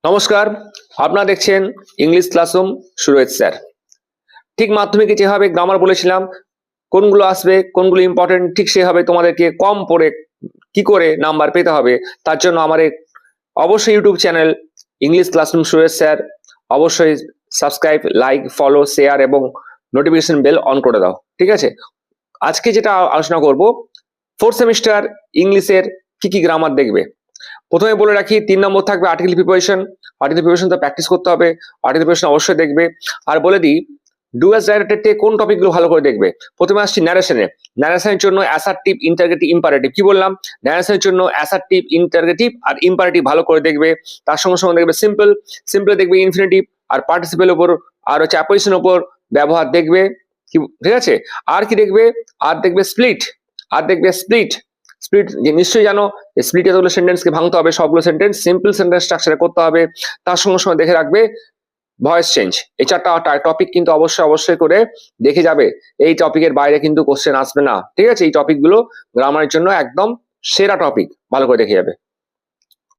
নমস্কার, আপনারা দেখছেন ইংলিশ ক্লাসরুম সুরজ স্যার। ঠিক মাধ্যমিকে যেভাবে গ্রামার বলেছিলাম, কোনগুলো আসবে, কোনগুলো ইম্পর্টেন্ট, ঠিক সেভাবে তোমাদেরকে কম পড়ে কি করে নাম্বার পেতে হবে, তার জন্য আমার অবশ্যই YouTube channel English classroom Suraj sir অবশ্যই সাবস্ক্রাইব, লাইক, ফলো, শেয়ার এবং নোটিফিকেশন বেল অন করে দাও। ঠিক আছে, আজকে যেটা আলোচনা করব, ফোর্থ সেমিস্টার ইংলিশের কি কি গ্রামার দেখবে। প্রথমে বলে রাখি, 3 নম্বর থাকবে আর্টিকেল প্রিপারেশন। আর্টিকেল প্রিপারেশন তো প্র্যাকটিস করতে হবে, আর্টিকেল প্রিপারেশন অবশ্যই দেখবে। আর বলে দিই, ডু অ্যাজ ডাইরেক্টেড থেকে কোন টপিকগুলো ভালো করে দেখবে। প্রথমে আসছি ন্যারেশনে। ন্যারেশনের জন্য অ্যাসার্টিভ, ইন্টারগেটিভ, ইম্পারেটিভ। কি বললাম? ন্যারেশনের জন্য অ্যাসার্টিভ, ইন্টারগেটিভ আর ইম্পারেটিভ ভালো করে দেখবে। তার সঙ্গে সঙ্গে দেখবে সিম্পল, সিম্পলে দেখবে ইনফিনিটিভ আর পার্টিসিপেল উপর আর হচ্ছে অ্যাপোজিশন উপর ব্যবহার দেখবে। ঠিক আছে, আর কি দেখবে? আর দেখবে স্প্লিট, আর দেখবে স্প্লিট। স্প্লিট নিশ্চয়ই জানো, স্প্লিট এতগুলো সেন্টেন্সকে ভাঙতে হবে, সবগুলো সেন্টেন্স সিম্পল সেন্টেন্স স্ট্রাকচারে করতে হবে। তার সঙ্গে সঙ্গে দেখে রাখবে ভয়েস চেঞ্জ। এই চারটা টপিক কিন্তু অবশ্যই করে দেখে যাবে। এই টপিকের বাইরে কিন্তু কোশ্চেন আসবে না। ঠিক আছে, এই টপিকগুলো গ্রামারের জন্য একদম সেরা টপিক, ভালো করে দেখে যাবে।